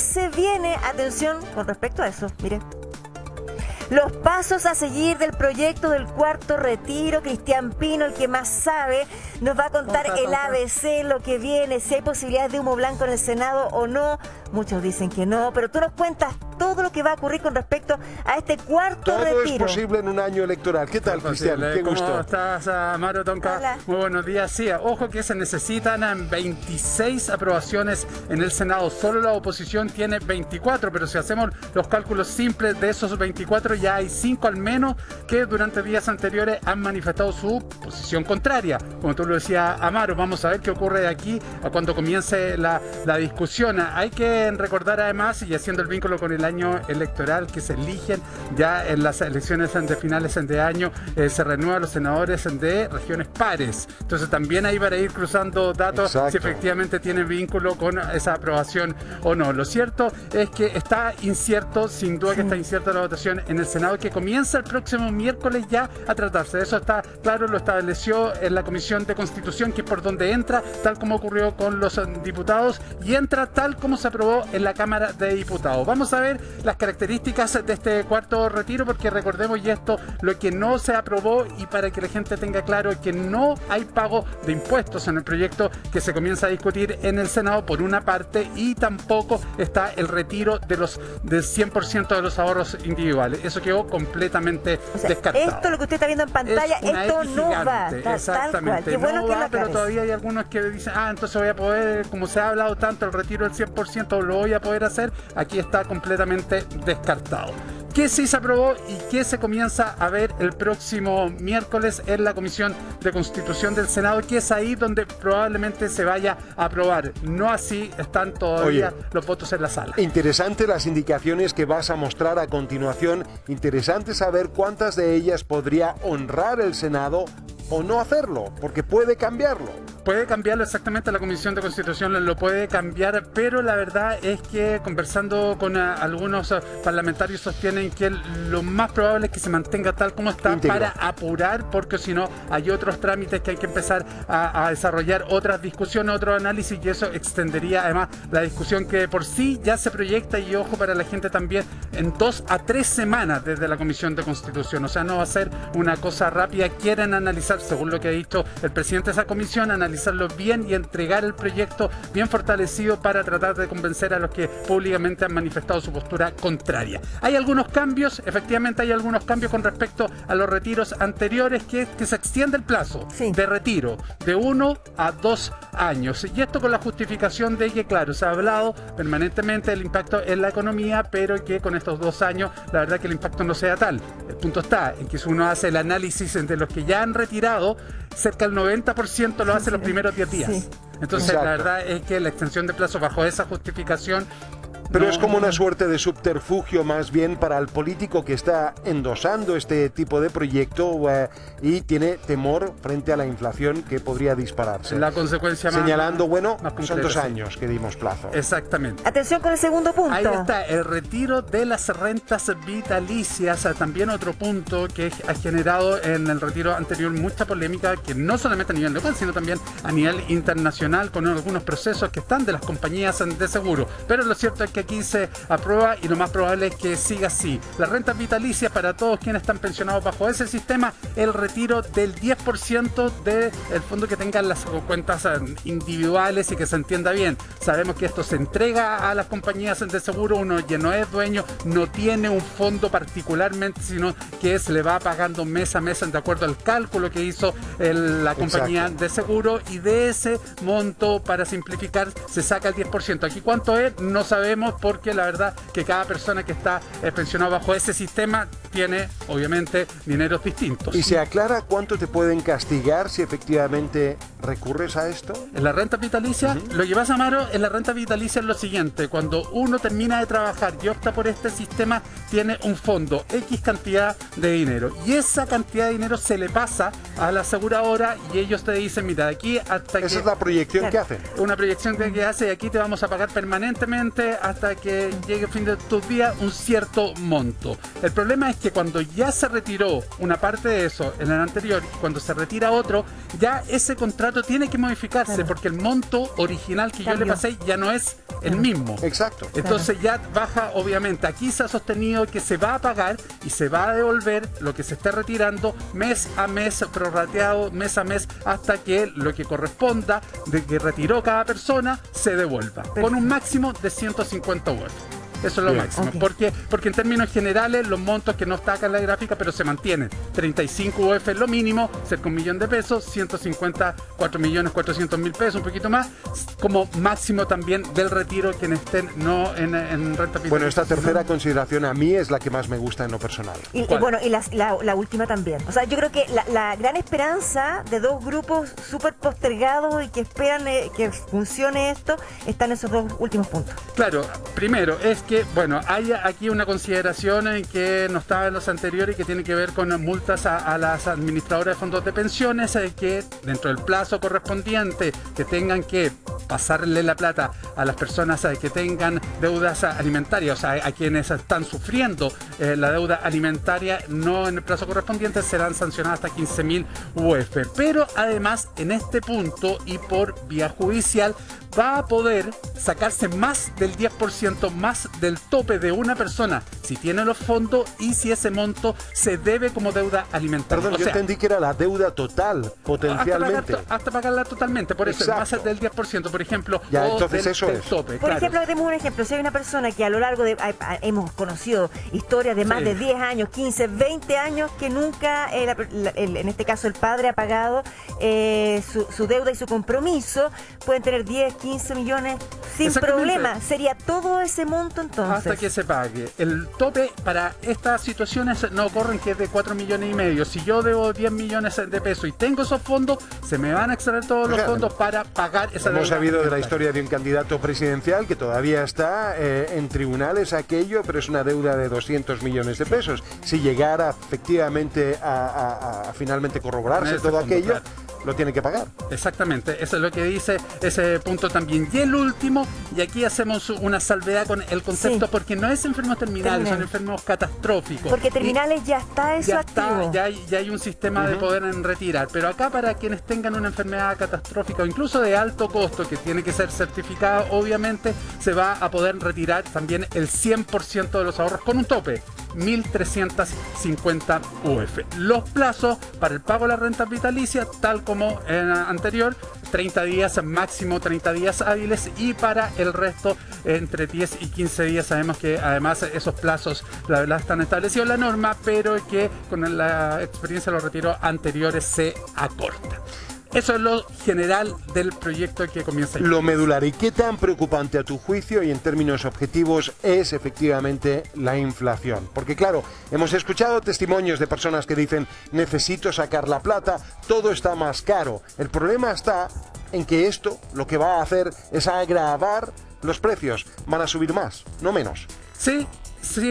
se viene, atención con respecto a eso, mire. Los pasos a seguir del proyecto del cuarto retiro. Cristian Pino, el que más sabe, nos va a contar el ABC, lo que viene, si hay posibilidades de humo blanco en el Senado o no. Muchos dicen que no, pero tú nos cuentas todo lo que va a ocurrir con respecto a este cuarto retiro. Todo es posible en un año electoral. ¿Qué tal, Cristian? Qué gusto. ¿Cómo estás, Amaro Tonka? Hola. Muy buenos días. Sí, ojo que se necesitan 26 aprobaciones en el Senado. Solo la oposición tiene 24, pero si hacemos los cálculos simples de esos 24, ya hay 5 al menos que durante días anteriores han manifestado su posición contraria. Como tú lo decías, Amaro, vamos a ver qué ocurre de aquí a cuando comience la discusión. Hay que recordar además, y haciendo el vínculo con el año electoral, que se eligen ya en las elecciones de finales de año, se renuevan los senadores de regiones pares. Entonces también ahí para ir cruzando datos. Exacto. Si efectivamente tiene vínculo con esa aprobación o no. Lo cierto es que está incierto, sin duda que está incierta la votación en el Senado, que comienza el próximo miércoles ya a tratarse. Eso está claro, lo estableció en la Comisión de Constitución, que es por donde entra, tal como ocurrió con los diputados, y entra tal como se aprobó en la Cámara de Diputados. Vamos a ver las características de este cuarto retiro, porque recordemos, y esto lo que no se aprobó, y para que la gente tenga claro, que no hay pago de impuestos en el proyecto que se comienza a discutir en el Senado por una parte, y tampoco está el retiro del 100% de los ahorros individuales. Eso quedó completamente descartado. Esto lo que usted está viendo en pantalla, esto no va. Exactamente. Qué bueno no que va, pero todavía hay algunos que dicen, entonces voy a poder, como se ha hablado tanto, el retiro del 100% lo voy a poder hacer. Aquí está completamente descartado. ¿Qué sí se aprobó y qué se comienza a ver el próximo miércoles en la Comisión de Constitución del Senado? Que es ahí donde probablemente se vaya a aprobar. No así están todavía los votos en la sala. Interesante las indicaciones que vas a mostrar a continuación. Interesante saber cuántas de ellas podría honrar el Senado o no hacerlo, porque puede cambiarlo. Puede cambiarlo exactamente, la Comisión de Constitución lo puede cambiar, pero la verdad es que conversando con algunos parlamentarios sostienen que lo más probable es que se mantenga tal como está para apurar, porque si no hay otros trámites que hay que empezar a desarrollar, otras discusiones, otro análisis, y eso extendería además la discusión que por sí ya se proyecta, y ojo para la gente también, en 2 a 3 semanas desde la Comisión de Constitución. O sea, no va a ser una cosa rápida. Quieren analizar, según lo que ha dicho el presidente de esa comisión, analizarlo bien y entregar el proyecto bien fortalecido para tratar de convencer a los que públicamente han manifestado su postura contraria. Hay algunos cambios, efectivamente hay algunos cambios con respecto a los retiros anteriores, que se extiende el plazo de retiro de 1 a 2 años. Y esto con la justificación de que, claro, se ha hablado permanentemente del impacto en la economía, pero que con estos 2 años la verdad que el impacto no sea tal. El punto está en que si uno hace el análisis de los que ya han retirado, cerca del 90% lo hace los primeros 10 días. Entonces, la verdad es que la extensión de plazo bajo esa justificación... Pero es como una suerte de subterfugio más bien para el político que está endosando este tipo de proyecto y tiene temor frente a la inflación que podría dispararse. La consecuencia señalando, son 2 años que dimos plazo. Exactamente. Atención con el segundo punto. Ahí está, el retiro de las rentas vitalicias. También otro punto que ha generado en el retiro anterior mucha polémica, que no solamente a nivel local, sino también a nivel internacional, con algunos procesos que están de las compañías de seguro. Pero lo cierto es que aquí se aprueba, y lo más probable es que siga así. Las rentas vitalicias para todos quienes están pensionados bajo ese sistema, el retiro del 10% del fondo que tengan las cuentas individuales, y que se entienda bien. Sabemos que esto se entrega a las compañías de seguro, uno ya no es dueño, no tiene un fondo particularmente, sino que se le va pagando mes a mes de acuerdo al cálculo que hizo la compañía de seguro, y de ese monto, para simplificar, se saca el 10%. Aquí cuánto es, no sabemos, porque la verdad que cada persona que está pensionado bajo ese sistema tiene obviamente dineros distintos. ¿Y se aclara cuánto te pueden castigar si efectivamente recurres a esto? En la renta vitalicia, lo que pasa, Amaro, en la renta vitalicia es lo siguiente: cuando uno termina de trabajar y opta por este sistema, tiene un fondo, X cantidad de dinero, y esa cantidad de dinero se le pasa a la aseguradora, y ellos te dicen, mira, de aquí hasta que... Esa es la proyección que hacen. Una proyección que hace, y aquí te vamos a pagar permanentemente hasta que llegue el fin de tus días un cierto monto. El problema es que cuando ya se retiró una parte de eso en el anterior, cuando se retira otro, ya ese contrato tiene que modificarse, claro, porque el monto original que yo le pasé ya no es el mismo. Exacto. Entonces ya baja, obviamente. Aquí se ha sostenido que se va a pagar y se va a devolver lo que se esté retirando mes a mes, prorrateado mes a mes, hasta que lo que corresponda de que retiró cada persona se devuelva, con un máximo de 150 UF. Eso es lo máximo. Okay. Porque en términos generales, los montos que no está acá en la gráfica, pero se mantienen. 35 UF es lo mínimo, cerca de 1 millón de pesos, 150, 4.400.000 pesos, un poquito más, como máximo también del retiro quienes estén no en renta vitalicia. Bueno, esta tercera consideración a mí es la que más me gusta en lo personal. Y bueno, y la última también. O sea, yo creo que la gran esperanza de dos grupos súper postergados y que esperan que funcione esto, están en esos dos últimos puntos. Claro, primero es que, bueno, hay aquí una consideración en que no estaba en los anteriores y que tiene que ver con multas a las administradoras de fondos de pensiones, que dentro del plazo correspondiente que tengan que pasarle la plata a las personas que tengan deudas alimentarias, o sea, a quienes están sufriendo la deuda alimentaria, no en el plazo correspondiente, serán sancionadas hasta 15.000 UF. Pero además, en este punto y por vía judicial, va a poder sacarse más del 10% más del tope de una persona si tiene los fondos y si ese monto se debe como deuda alimentaria. Perdón, yo entendí que era la deuda total, potencialmente. Hasta pagarla totalmente, por eso más del 10%, por ejemplo, ya, o entonces del, eso del es. tope. Por ejemplo, tenemos un ejemplo, si hay una persona que a lo largo de, hemos conocido historias de más de 10 años, 15, 20 años, que nunca, en este caso el padre ha pagado su deuda y su compromiso, pueden tener 10, 15 millones sin problema. Sería todo ese monto entonces. Hasta que se pague. El tope para estas situaciones no ocurren, que es de 4,5 millones. Si yo debo 10 millones de pesos y tengo esos fondos, se me van a extraer todos los fondos para pagar esa deuda. Hemos sabido de la historia de un candidato presidencial que todavía está en tribunales aquello, pero es una deuda de 200 millones de pesos. Si llegara efectivamente a finalmente corroborarse todo aquello, lo tiene que pagar. Exactamente, eso es lo que dice ese punto también. Y el último, y aquí hacemos una salvedad con el concepto, porque no es enfermos terminales, son enfermos catastróficos. Porque terminales ya está eso activo. Ya hay un sistema de poder retirar, pero acá para quienes tengan una enfermedad catastrófica o incluso de alto costo que tiene que ser certificada, obviamente se va a poder retirar también el 100% de los ahorros con un tope. 1.350 UF. Los plazos para el pago de la renta vitalicia, tal como en anterior, 30 días, máximo 30 días hábiles, y para el resto entre 10 y 15 días. Sabemos que además esos plazos, la verdad, están establecidos en la norma, pero que con la experiencia de los retiros anteriores se acorta. Eso es lo general del proyecto que comienza. Lo medular. ¿Y qué tan preocupante a tu juicio y en términos objetivos es efectivamente la inflación? Porque claro, hemos escuchado testimonios de personas que dicen necesito sacar la plata, todo está más caro. El problema está en que esto lo que va a hacer es agravar los precios. Van a subir más, no menos. Sí,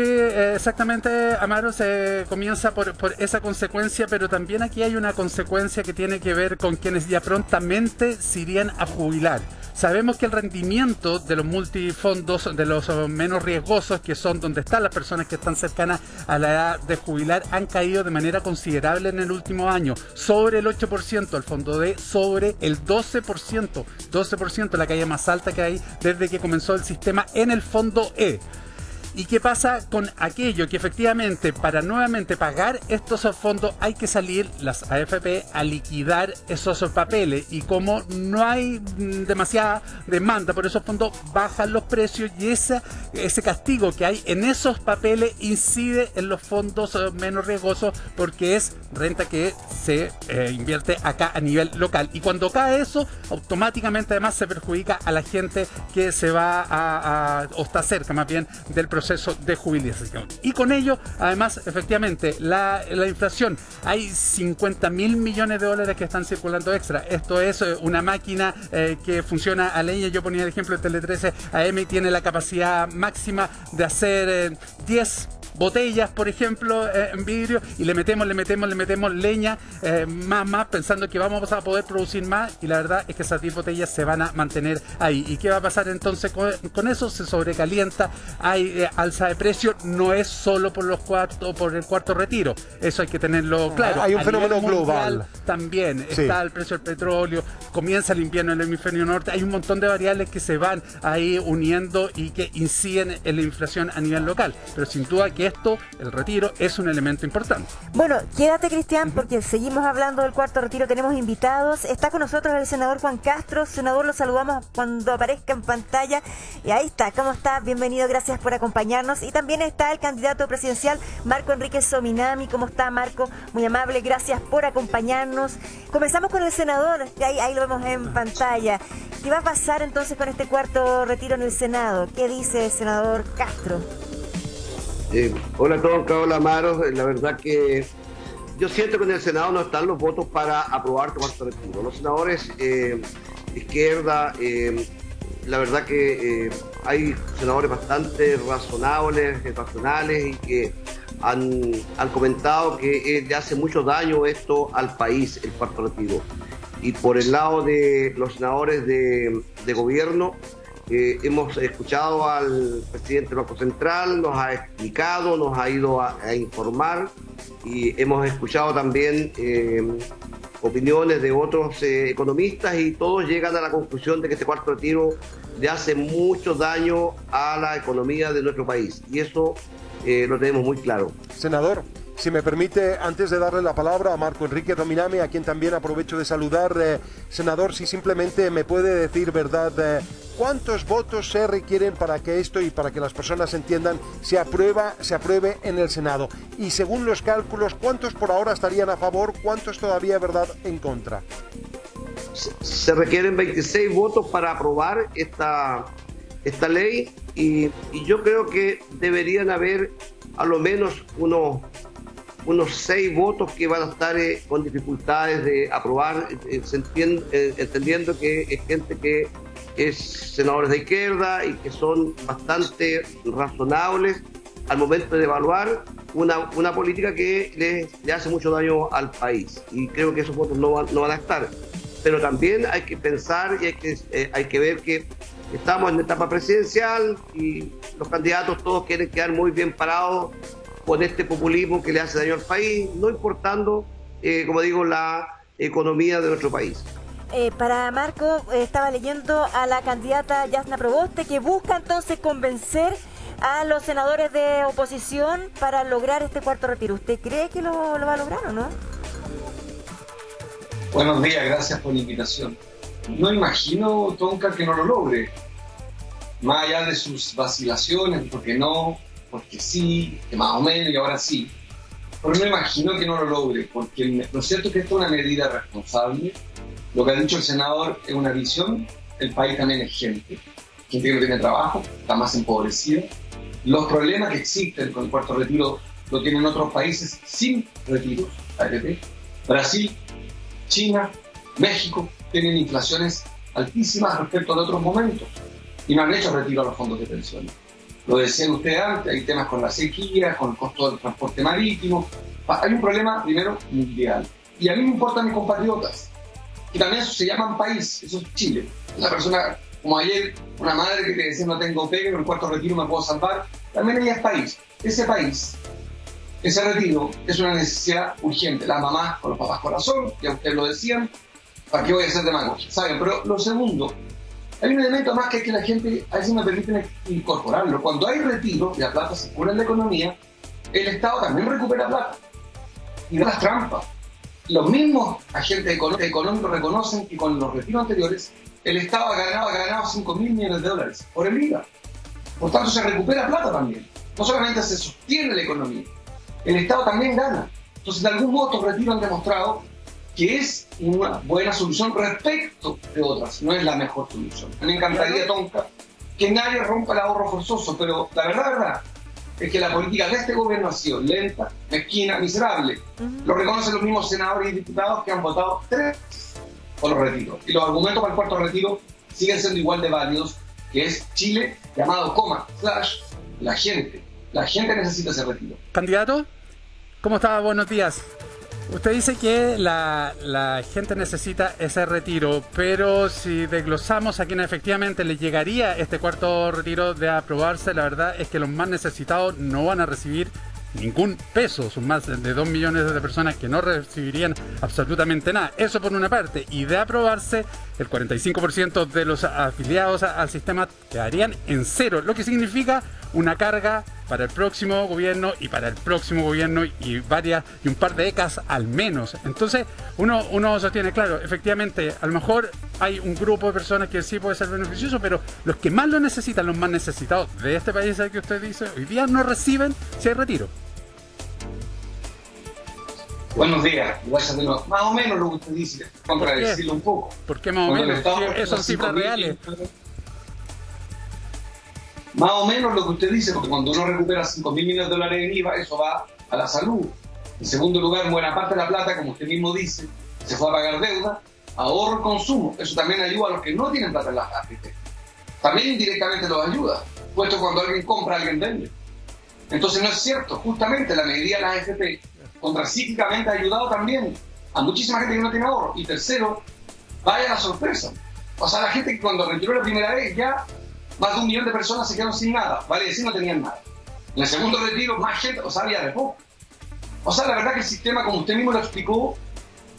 exactamente, Amaro, se comienza por esa consecuencia, pero también aquí hay una consecuencia que tiene que ver con quienes ya prontamente se irían a jubilar. Sabemos que el rendimiento de los multifondos, de los menos riesgosos, que son donde están las personas que están cercanas a la edad de jubilar, han caído de manera considerable en el último año. Sobre el 8%, el fondo D sobre el 12%. 12%, la caída más alta que hay desde que comenzó el sistema en el fondo E. ¿Y qué pasa con aquello? Que efectivamente para nuevamente pagar estos fondos hay que salir las AFP a liquidar esos papeles, y como no hay demasiada demanda por esos fondos, bajan los precios, y ese castigo que hay en esos papeles incide en los fondos menos riesgosos, porque es renta que se invierte acá a nivel local, y cuando cae eso automáticamente además se perjudica a la gente que se va o está cerca más bien del proceso de jubilación. Y con ello, además, efectivamente, la inflación, hay 50.000 millones de dólares que están circulando extra. Esto es una máquina que funciona a leña. Yo ponía el ejemplo de Tele 13 AM, tiene la capacidad máxima de hacer 10 botellas, por ejemplo, en vidrio, y le metemos leña, más, pensando que vamos a poder producir más, y la verdad es que esas 10 botellas se van a mantener ahí. ¿Y qué va a pasar entonces con eso? Se sobrecalienta, hay alza de precio, no es solo por el cuarto retiro, eso hay que tenerlo claro. Hay un fenómeno global. También está el precio del petróleo, comienza el invierno en el hemisferio norte, hay un montón de variables que se van ahí uniendo y que inciden en la inflación a nivel local, pero sin duda que el retiro, es un elemento importante. Bueno, quédate, Cristian, porque seguimos hablando del cuarto retiro, tenemos invitados, está con nosotros el senador Juan Castro. Senador, lo saludamos cuando aparezca en pantalla, y ahí está. ¿Cómo está? Bienvenido, gracias por acompañarnos. Y también está el candidato presidencial Marco Enrique Sominami. ¿Cómo está, Marco? Muy amable, gracias por acompañarnos. Comenzamos con el senador, ahí lo vemos en pantalla. ¿Qué va a pasar entonces con este cuarto retiro en el Senado? ¿Qué dice el senador Castro? Hola Tonka, hola Maro. La verdad que yo siento que en el Senado no están los votos para aprobar el cuarto retiro. Los senadores de izquierda, la verdad que hay senadores bastante racionales y que han comentado que le hace mucho daño esto al país, el cuarto retiro. Y por el lado de los senadores de gobierno, hemos escuchado al presidente del Banco Central, nos ha explicado, nos ha ido a informar, y hemos escuchado también opiniones de otros economistas, y todos llegan a la conclusión de que este cuarto retiro le hace mucho daño a la economía de nuestro país, y eso lo tenemos muy claro. Senador, si me permite, antes de darle la palabra a Marco Enrique Sominami, a quien también aprovecho de saludar, senador, si simplemente me puede decir, ¿verdad?, ¿cuántos votos se requieren para que esto y para que las personas entiendan se apruebe en el Senado? Y según los cálculos, ¿cuántos por ahora estarían a favor? ¿Cuántos todavía, verdad, en contra? Se requieren 26 votos para aprobar esta ley, y yo creo que deberían haber a lo menos unos 6 votos que van a estar con dificultades de aprobar, entendiendo que es gente que es senadores de izquierda y que son bastante razonables al momento de evaluar una política que le hace mucho daño al país, y creo que esos votos no van a estar. Pero también hay que pensar y hay que ver que estamos en etapa presidencial y los candidatos todos quieren quedar muy bien parados con este populismo que le hace daño al país, no importando, como digo, la economía de nuestro país. Para Marco, estaba leyendo a la candidata Yasna Proboste, que busca entonces convencer a los senadores de oposición para lograr este cuarto retiro. ¿Usted cree que lo va a lograr o no? Buenos días, gracias por la invitación. No imagino, Tonka, que no lo logre. Más allá de sus vacilaciones, porque no, porque sí, que más o menos y ahora sí. Pero no imagino que no lo logre, porque lo cierto es que esto es una medida responsable. Lo que ha dicho el senador es una visión. El país también es gente que no tiene trabajo, está más empobrecida. Los problemas que existen con el cuarto retiro lo tienen otros países sin retiros, ART. Brasil, China, México tienen inflaciones altísimas respecto a otros momentos y no han hecho retiro a los fondos de pensiones. Lo decían ustedes antes, hay temas con la sequía, con el costo del transporte marítimo. Hay un problema, primero, mundial. Y a mí me importan mis compatriotas, que también se llaman país, eso es Chile. Una persona, como ayer, una madre que te decía no tengo pega, con el cuarto retiro me puedo salvar, también ella es país. Ese país, ese retiro, es una necesidad urgente. Las mamás con los papás corazón, ya ustedes lo decían, ¿para qué voy a hacer demagogia? ¿Saben? Pero lo segundo, hay un elemento más que es que la gente a veces me permiten incorporarlo. Cuando hay retiro y la plata circula en la economía, el Estado también recupera plata y da las trampas. Los mismos agentes económicos reconocen que con los retiros anteriores el Estado ha ganado 5.000 millones de dólares por el IVA. Por tanto, se recupera plata también. No solamente se sostiene la economía, el Estado también gana. Entonces, de algún modo, estos retiros han demostrado que es una buena solución respecto de otras. No es la mejor solución. A mí me encantaría, Tonka, que nadie rompa el ahorro forzoso, pero la verdad es que la política de este gobierno ha sido lenta, mezquina, miserable. Lo reconocen los mismos senadores y diputados que han votado 3 por los retiros. Y los argumentos para el cuarto retiro siguen siendo igual de válidos, que es Chile, llamado / la gente. La gente necesita ese retiro. Candidato, ¿cómo está? Buenos días. Usted dice que la gente necesita ese retiro, pero si desglosamos a quienes efectivamente les llegaría este cuarto retiro de aprobarse, la verdad es que los más necesitados no van a recibir ningún peso. Son más de 2 millones de personas que no recibirían absolutamente nada. Eso por una parte. Y de aprobarse, el 45% de los afiliados al sistema quedarían en cero, lo que significa una carga para el próximo gobierno y para el próximo gobierno y un par de décadas al menos. Entonces uno sostiene, claro, efectivamente, a lo mejor hay un grupo de personas que sí puede ser beneficioso, pero los que más lo necesitan, los más necesitados de este país al que usted dice, hoy día no reciben si hay retiro. Buenos días, más o menos lo que usted dice, contradecirlo un poco. ¿Por qué más o menos? Esas son cifras reales. Más o menos lo que usted dice, porque cuando uno recupera 5.000 millones de dólares en IVA, eso va a la salud. En segundo lugar, buena parte de la plata, como usted mismo dice, se fue a pagar deuda, ahorro y consumo. Eso también ayuda a los que no tienen plata en las AFP. También indirectamente los ayuda, puesto que cuando alguien compra, alguien vende. Entonces no es cierto, justamente la medida de las AFP contracíclicamente ha ayudado también a muchísima gente que no tiene ahorro. Y tercero, vaya la sorpresa. O sea, la gente que cuando retiró la primera vez ya más de 1 millón de personas se quedaron sin nada, vale decir, no tenían nada. En el segundo retiro, más gente, o sea, había de poco. O sea, la verdad que el sistema, como usted mismo lo explicó,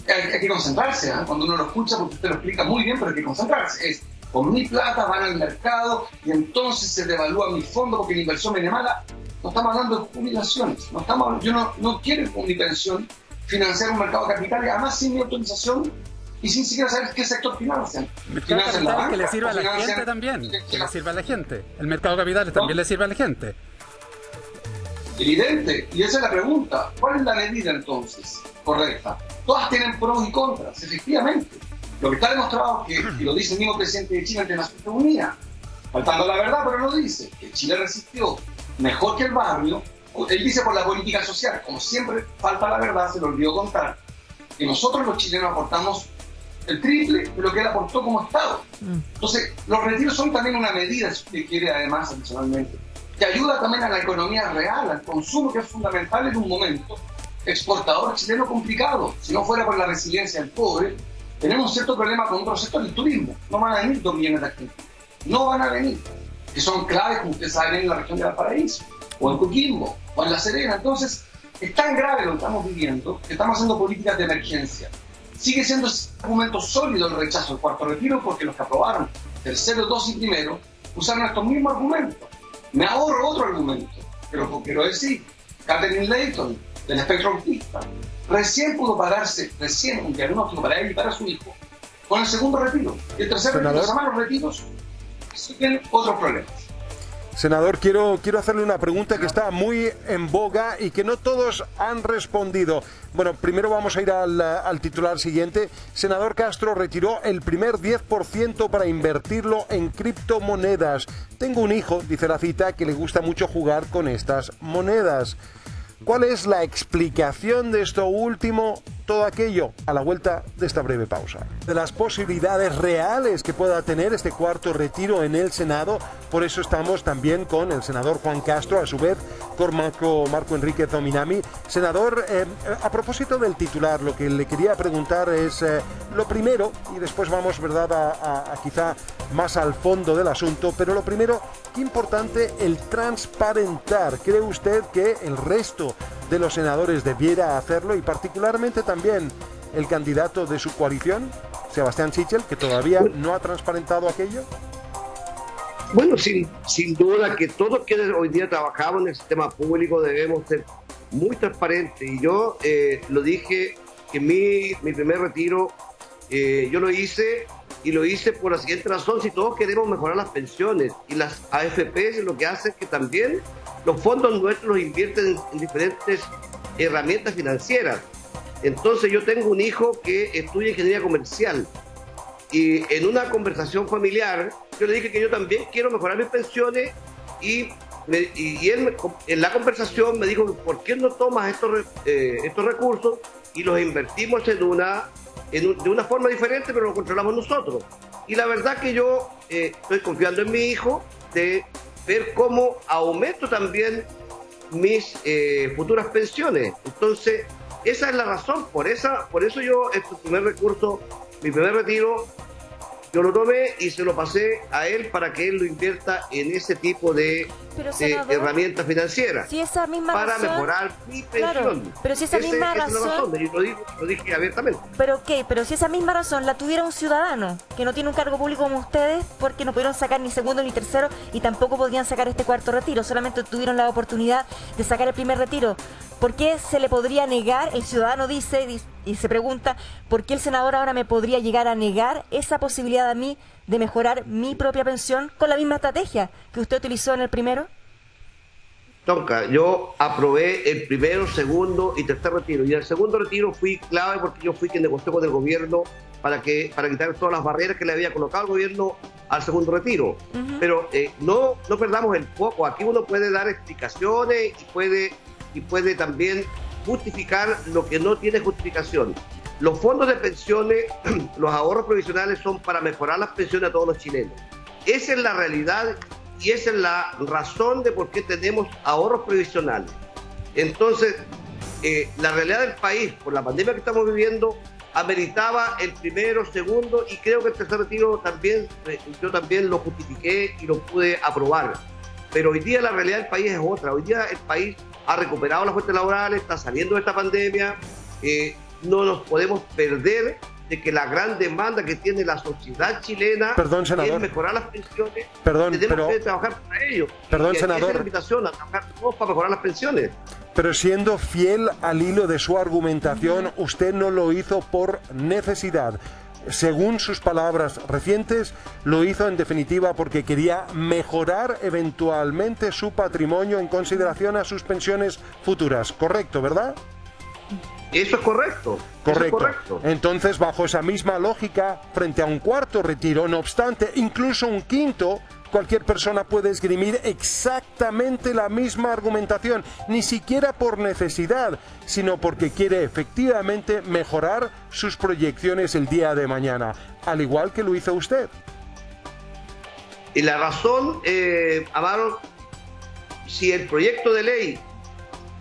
hay que concentrarse, ¿eh? Cuando uno lo escucha, porque usted lo explica muy bien, pero hay que concentrarse. Es, con mi plata van al mercado y entonces se devalúa mi fondo porque la inversión viene mala. No estamos hablando de jubilaciones, yo no quiero con mi pensión financiar un mercado de capitales, además sin mi autorización y sin siquiera saber qué sector financian. Mercado de capitales que le sirva a la gente también, que le sirva a la gente. El mercado de capitales también le sirve a la gente. Evidente, y esa es la pregunta. ¿Cuál es la medida entonces correcta? Todas tienen pros y contras, efectivamente. Lo que está demostrado es que, y lo dice el mismo presidente de Chile ante Naciones Unidas, faltando la verdad, pero lo dice, que Chile resistió mejor que el barrio. Él dice por la política social, como siempre falta la verdad, se lo olvidó contar, que nosotros los chilenos aportamos el triple de lo que él aportó como Estado. Entonces, los retiros son también una medida, si usted quiere, además, adicionalmente, que ayuda también a la economía real, al consumo, que es fundamental en un momento exportador chileno complicado. Si no fuera por la resiliencia del pobre, tenemos un cierto problema con otro sector, el turismo. No van a venir 2 millones de argentinos. No van a venir. Que son claves, como ustedes saben, en la región de Valparaíso, o en Coquimbo, o en La Serena. Entonces, es tan grave lo que estamos viviendo, que estamos haciendo políticas de emergencia. Sigue siendo ese argumento sólido el rechazo del cuarto retiro, porque los que aprobaron tercero, 2 y primero usaron estos mismos argumentos. Me ahorro otro argumento, pero quiero decir, Catherine Layton, del espectro autista, recién pudo pararse, un diagnóstico para él y para su hijo, con el segundo retiro. Y el tercer retiro, los demás retiros, siguen otros problemas. Senador, quiero hacerle una pregunta que está muy en boga y que no todos han respondido. Bueno, primero vamos a ir al titular siguiente. Senador Castro retiró el primer 10% para invertirlo en criptomonedas. Tengo un hijo, dice la cita, que le gusta mucho jugar con estas monedas. ¿Cuál es la explicación de esto último? Todo aquello a la vuelta de esta breve pausa. De las posibilidades reales que pueda tener este cuarto retiro en el Senado, por eso estamos también con el senador Juan Castro, a su vez con Marco Enrique Dominami. Senador, a propósito del titular, lo que le quería preguntar es lo primero, y después vamos, ¿verdad?, a quizá más al fondo del asunto, pero lo primero, qué importante el transparentar. ¿Cree usted que el resto de los senadores debiera hacerlo, y particularmente también el candidato de su coalición, Sebastián Sichel, que todavía no ha transparentado aquello? Bueno, sin duda que todos quienes hoy día trabajamos en el sistema público debemos ser muy transparentes. Y yo lo dije que mi primer retiro, yo lo hice, y lo hice por la siguiente razón: si todos queremos mejorar las pensiones y las AFPs, lo que hace es que también los fondos nuestros los invierten en diferentes herramientas financieras. Entonces yo tengo un hijo que estudia ingeniería comercial, y en una conversación familiar yo le dije que yo también quiero mejorar mis pensiones, y él en la conversación me dijo: ¿por qué no tomas estos recursos y los invertimos de una forma diferente, pero lo controlamos nosotros? Y la verdad que yo estoy confiando en mi hijo de ver cómo aumento también mis futuras pensiones. Entonces, esa es la razón, por eso yo, mi primer retiro, yo lo tomé y se lo pasé a él para que él lo invierta en ese tipo de herramientas financieras. Si esa misma para razón, mejorar mi pensión. Claro, pero si esa misma razón, y lo dije abiertamente. Pero si esa misma razón la tuviera un ciudadano que no tiene un cargo público como ustedes, porque no pudieron sacar ni segundo ni tercero y tampoco podían sacar este cuarto retiro, solamente tuvieron la oportunidad de sacar el primer retiro, ¿por qué se le podría negar? El ciudadano dice y se pregunta, ¿por qué el senador ahora me podría llegar a negar esa posibilidad a mí de mejorar mi propia pensión con la misma estrategia que usted utilizó en el primero? Tonka, yo aprobé el primero, segundo y tercer retiro. Y en el segundo retiro fui clave porque yo fui quien negoció con el gobierno para quitar todas las barreras que le había colocado el gobierno al segundo retiro. Pero no perdamos el foco. Aquí uno puede dar explicaciones y puede también justificar lo que no tiene justificación. Los fondos de pensiones, los ahorros provisionales son para mejorar las pensiones a todos los chilenos. Esa es la realidad y esa es la razón de por qué tenemos ahorros provisionales. Entonces, la realidad del país, por la pandemia que estamos viviendo, ameritaba el primero, segundo y creo que el tercer retiro también, yo también lo justifiqué y lo pude aprobar. Pero hoy día la realidad del país es otra. Hoy día el país ha recuperado las fuentes laborales, está saliendo de esta pandemia. No nos podemos perder de que la gran demanda que tiene la sociedad chilena es mejorar las pensiones. Tenemos que trabajar para ello. Perdón, senador. Esa es la invitación, a trabajar todos para mejorar las pensiones. Pero siendo fiel al hilo de su argumentación, usted no lo hizo por necesidad. Según sus palabras recientes, lo hizo en definitiva porque quería mejorar eventualmente su patrimonio en consideración a sus pensiones futuras. ¿Correcto, verdad? Eso es correcto. Correcto. Eso es correcto. Entonces, bajo esa misma lógica, frente a un cuarto retiro, no obstante, incluso un quinto, cualquier persona puede esgrimir exactamente la misma argumentación, ni siquiera por necesidad, sino porque quiere efectivamente mejorar sus proyecciones el día de mañana, al igual que lo hizo usted. Y la razón, Amaro, si el proyecto de ley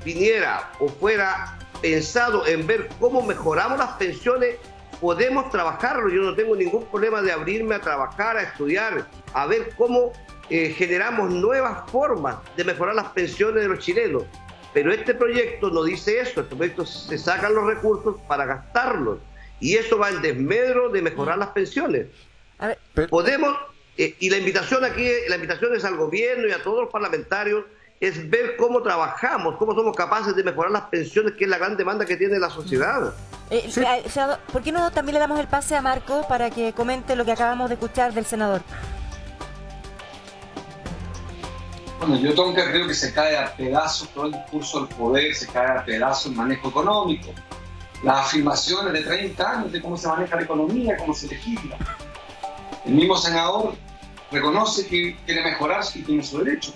viniera o fuera pensado en ver cómo mejoramos las pensiones, podemos trabajarlo. Yo no tengo ningún problema de abrirme a trabajar, a estudiar, a ver cómo generamos nuevas formas de mejorar las pensiones de los chilenos. Pero este proyecto no dice eso. Este proyecto se sacan los recursos para gastarlos. Y eso va en desmedro de mejorar las pensiones. A ver, podemos, y la invitación aquí, la invitación es al gobierno y a todos los parlamentarios, es ver cómo trabajamos, cómo somos capaces de mejorar las pensiones, que es la gran demanda que tiene la sociedad. Sí. Senador, ¿por qué no también le damos el pase a Marco para que comente lo que acabamos de escuchar del senador? Bueno, yo creo que se cae a pedazos todo el discurso del poder, se cae a pedazos el manejo económico. Las afirmaciones de 30 años de cómo se maneja la economía, cómo se legisla. El mismo senador reconoce que quiere mejorar y tiene su derecho,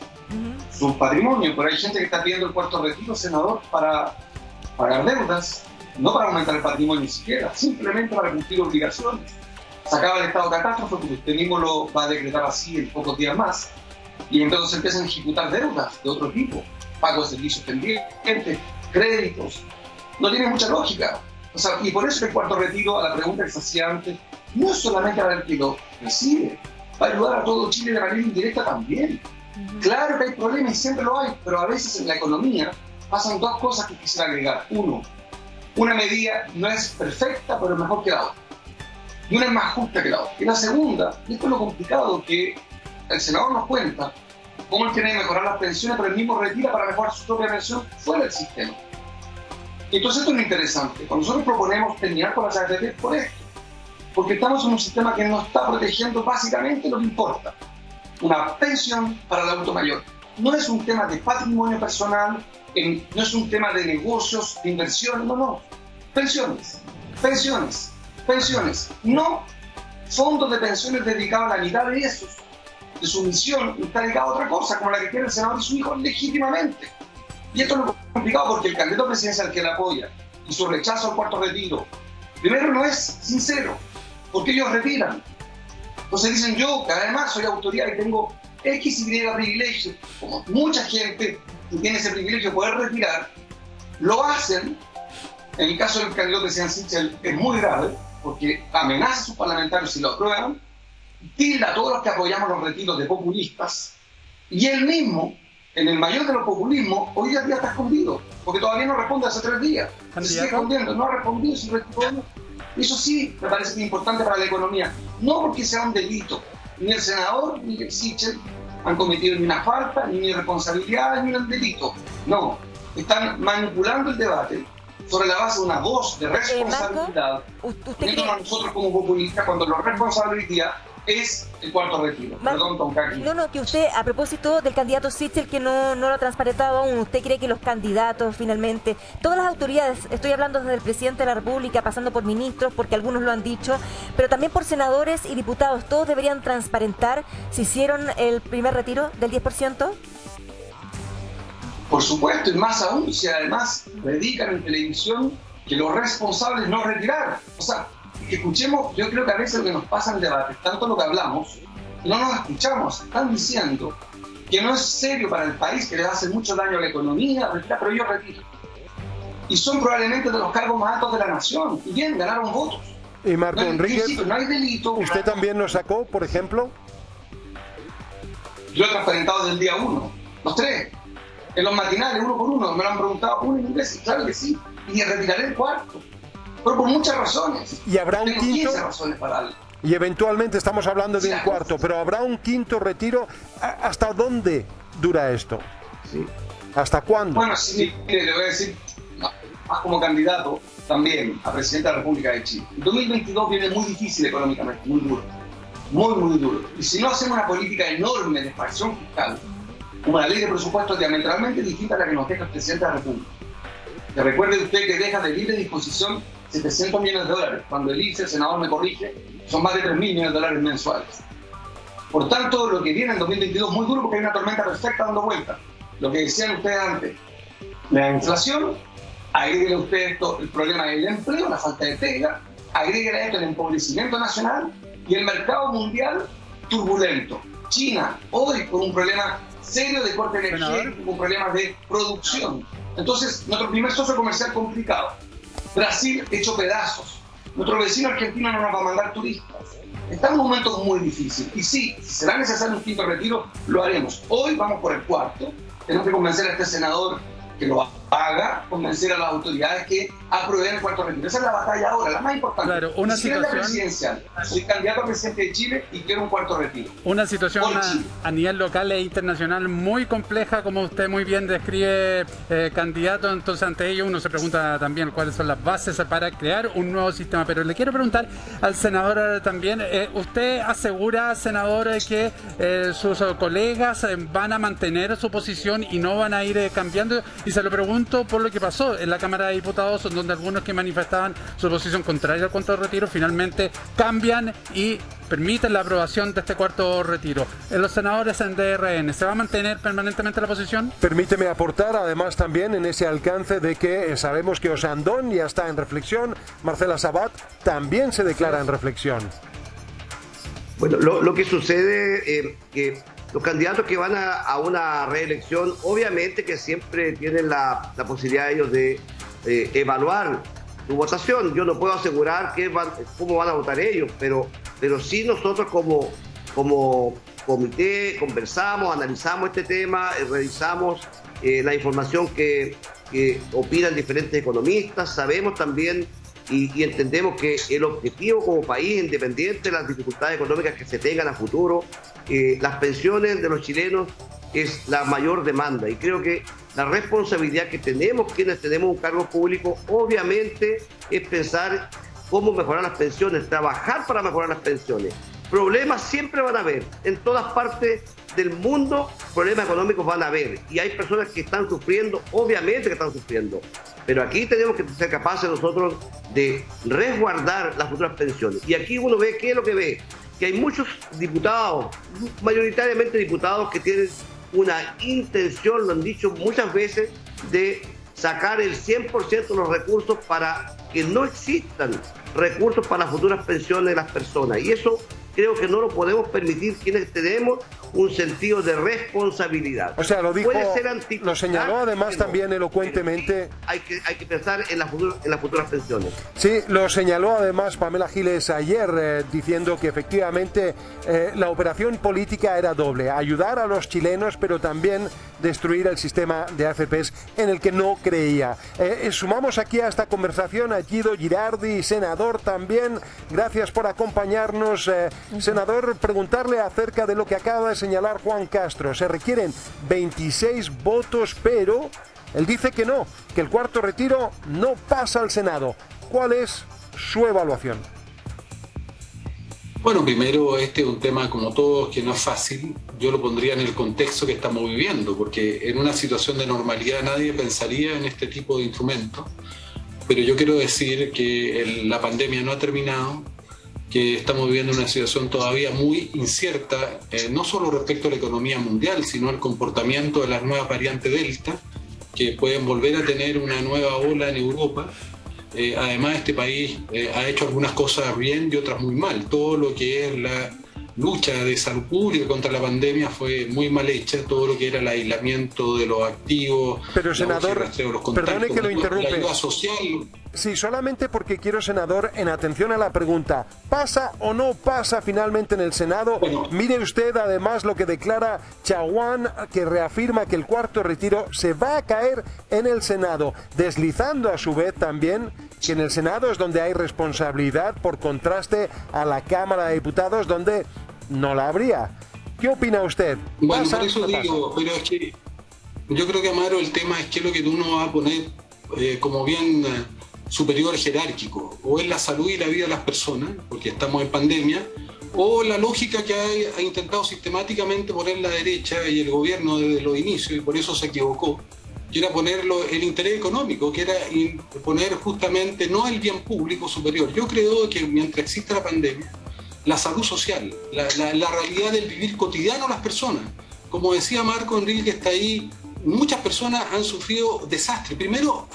su patrimonio, pero hay gente que está pidiendo el cuarto retiro, senador, para pagar deudas, no para aumentar el patrimonio ni siquiera, simplemente para cumplir obligaciones. Se acaba el estado de catástrofe porque usted mismo lo va a decretar así en pocos días más, y entonces se empiezan a ejecutar deudas de otro tipo, pago de servicios pendientes, créditos. No tiene mucha lógica. O sea, y por eso el cuarto retiro, a la pregunta que se hacía antes, no es solamente para el que lo recibe, va a ayudar a todo Chile de manera indirecta también. Claro que hay problemas y siempre lo hay, pero a veces en la economía pasan dos cosas que quisiera agregar. Uno, una medida no es perfecta, pero es mejor que la otra. Y una es más justa que la otra. Y la segunda, y esto es lo complicado, que el senador nos cuenta, cómo él quiere mejorar las pensiones, pero él mismo retira para mejorar su propia pensión fuera del sistema. Entonces esto es lo interesante. Cuando nosotros proponemos terminar con las AFP por esto, porque estamos en un sistema que nos está protegiendo básicamente lo que importa. Una pensión para el adulto mayor. No es un tema de patrimonio personal, no es un tema de negocios, de inversión, no. Pensiones, pensiones, pensiones. No fondos de pensiones dedicados a la mitad de esos. De su misión está dedicado a otra cosa, como la que quiere el senador y su hijo legítimamente. Y esto es lo complicado porque el candidato presidencial que le apoya y su rechazo al cuarto retiro, primero no es sincero, porque ellos retiran. Entonces dicen, yo, que además soy autoridad y tengo X y privilegios, como mucha gente y tiene ese privilegio de poder retirar, lo hacen. En el caso del candidato presidencial Sichel es muy grave, porque amenaza a sus parlamentarios si lo aprueban, tilda a todos los que apoyamos los retiros de populistas, y él mismo, en el mayor de los populismos, hoy día está escondido, porque todavía no responde hace 3 días. Se sigue escondiendo, no ha respondido su retiro. Eso sí me parece que es importante para la economía, no porque sea un delito. Ni el senador ni el Sichel han cometido ni una falta, ni una irresponsabilidad, ni un delito. No, están manipulando el debate sobre la base de una voz de responsabilidad, poniéndonos a nosotros como populistas cuando la responsabilidad es el cuarto retiro. Perdón, Tonkaki. No, que usted, a propósito del candidato Sichel, que no lo ha transparentado aún, ¿usted cree que los candidatos finalmente, todas las autoridades, estoy hablando desde el presidente de la República, pasando por ministros, porque algunos lo han dicho, pero también por senadores y diputados, todos deberían transparentar si hicieron el primer retiro del 10%? Por supuesto, y más aún si además predican en televisión que los responsables no retiraron. O sea, que escuchemos, yo creo que a veces lo que nos pasa en el debate, tanto lo que hablamos, no nos escuchamos, están diciendo que no es serio para el país, que le hace mucho daño a la economía, pero ellos retiran. Y son probablemente de los cargos más altos de la nación, y bien, ganaron votos. Y Marco Enríquez, no hay delito. ¿usted también nos sacó, por ejemplo? Yo he transparentado desde el día 1, los 3. En los matinales, uno por uno, me lo han preguntado uno y 2 veces, claro que sí, y retiraré el cuarto, pero por muchas razones. ¿Y habrá un Tengo quinto? 15 razones para darle. Y eventualmente estamos hablando de un cuarto, pero ¿habrá un quinto retiro? ¿Hasta dónde dura esto? Sí. ¿Hasta cuándo? Bueno, sí, mire, le voy a decir, más como candidato también a presidente de la República de Chile. El 2022 viene muy difícil económicamente, muy duro, muy duro. Y si no hacemos una política enorme de expansión fiscal, una ley de presupuestos diametralmente distinta a la que nos deja el presidente de la República. Que recuerde usted que deja de libre disposición 700 millones de dólares. Cuando él dice, el senador me corrige, son más de 3.000 millones de dólares mensuales. Por tanto, lo que viene en 2022 es muy duro porque hay una tormenta perfecta dando vueltas. Lo que decían ustedes antes, la inflación, agréguele usted esto, el problema del empleo, la falta de pega, agréguele a esto el empobrecimiento nacional y el mercado mundial turbulento. China, hoy con un problema serio de corte energético, con problemas de producción. Entonces, nuestro primer socio comercial complicado. Brasil hecho pedazos. Nuestro vecino argentino no nos va a mandar turistas. Está en un momento muy difícil. Y sí, si será necesario un quinto retiro, lo haremos. Hoy vamos por el cuarto. Tenemos que convencer a este senador que lo haga, convencer a las autoridades que aprueben el cuarto retiro. Esa es la batalla ahora, la más importante. Claro, una situación presidencial. Soy candidato a presidente de Chile y quiero un cuarto retiro. Una situación a nivel local e internacional muy compleja, como usted muy bien describe, candidato. Entonces, ante ello uno se pregunta también cuáles son las bases para crear un nuevo sistema. Pero le quiero preguntar al senador también, ¿usted asegura, senador, que sus colegas van a mantener su posición y no van a ir cambiando? Y se lo pregunto por lo que pasó en la Cámara de Diputados, donde algunos que manifestaban su posición contraria al cuarto retiro finalmente cambian y permiten la aprobación de este cuarto retiro. Los senadores en DRN, ¿se va a mantener permanentemente la posición? Permíteme aportar además también en ese alcance de que sabemos que Osandón ya está en reflexión, Marcela Sabat también se declara en reflexión. Bueno, lo que sucede que los candidatos que van a una reelección, obviamente que siempre tienen la posibilidad ellos de evaluar su votación. Yo no puedo asegurar cómo van a votar ellos, pero sí nosotros como comité conversamos, analizamos este tema, revisamos la información que opinan diferentes economistas, sabemos también y entendemos que el objetivo como país, independiente de las dificultades económicas que se tengan a futuro, las pensiones de los chilenos es la mayor demanda, y creo que la responsabilidad que tenemos quienes tenemos un cargo público obviamente es pensar cómo mejorar las pensiones, trabajar para mejorar las pensiones. Problemas siempre van a haber, en todas partes del mundo problemas económicos van a haber, y hay personas que están sufriendo, obviamente que están sufriendo, pero aquí tenemos que ser capaces nosotros de resguardar las futuras pensiones. Y aquí uno ve, ¿qué es lo que ve? Que hay muchos diputados, mayoritariamente diputados, que tienen una intención, lo han dicho muchas veces, de sacar el 100% de los recursos para que no existan recursos para las futuras pensiones de las personas. Y eso creo que no lo podemos permitir quienes tenemos un sentido de responsabilidad. O sea, lo dijo, lo señaló además también elocuentemente. Hay que pensar en las futuras pensiones. Sí, lo señaló además Pamela Giles ayer, diciendo que efectivamente la operación política era doble: ayudar a los chilenos, pero también destruir el sistema de AFPs en el que no creía. Sumamos aquí a esta conversación a Guido Girardi, senador también. Gracias por acompañarnos. Senador, preguntarle acerca de lo que acaba de señalar Juan Castro. Se requieren 26 votos, pero él dice que no, que el cuarto retiro no pasa al Senado. ¿Cuál es su evaluación? Bueno, primero, este es un tema como todos que no es fácil. Yo lo pondría en el contexto que estamos viviendo, porque en una situación de normalidad nadie pensaría en este tipo de instrumentos. Pero yo quiero decir que la pandemia no ha terminado, que estamos viviendo una situación todavía muy incierta, no solo respecto a la economía mundial, sino al comportamiento de las nuevas variantes Delta, que pueden volver a tener una nueva ola en Europa. Además, este país ha hecho algunas cosas bien y otras muy mal. Todo lo que es la lucha de salud pública contra la pandemia fue muy mal hecha. Todo lo que era el aislamiento de los activos, pero senador, perdone que lo interrumpe. La ayuda social. Sí, solamente porque quiero, senador, en atención a la pregunta, ¿pasa o no pasa finalmente en el Senado? Bueno, mire usted además lo que declara Chaguán, que reafirma que el cuarto retiro se va a caer en el Senado, deslizando a su vez también que en el Senado es donde hay responsabilidad, por contraste a la Cámara de Diputados, donde no la habría. ¿Qué opina usted? Bueno, por eso digo, pero es que yo creo que, Amaro, el tema es que lo que uno va a poner como bien superior jerárquico, o es la salud y la vida de las personas, porque estamos en pandemia, o la lógica que ha intentado sistemáticamente poner la derecha y el gobierno desde los inicios, y por eso se equivocó, que era poner el interés económico, que era poner justamente no el bien público superior. Yo creo que mientras exista la pandemia, la salud social, la realidad del vivir cotidiano de las personas, como decía Marco Enrique, que está ahí, muchas personas han sufrido desastres. Primero,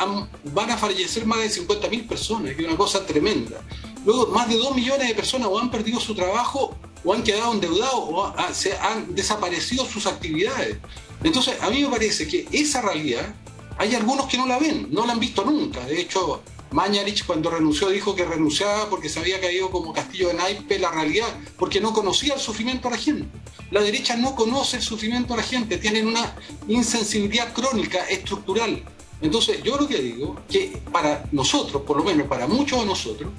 van a fallecer más de 50.000 personas, que es una cosa tremenda. Luego, más de 2 millones de personas o han perdido su trabajo, o han quedado endeudados, o se han desaparecido sus actividades. Entonces, a mí me parece que esa realidad, hay algunos que no la ven, no la han visto nunca. De hecho, Mañalich, cuando renunció, dijo que renunciaba porque se había caído como castillo de naipe la realidad, porque no conocía el sufrimiento de la gente. La derecha no conoce el sufrimiento de la gente, tienen una insensibilidad crónica, estructural. Entonces, yo lo que digo, que para nosotros, por lo menos para muchos de nosotros,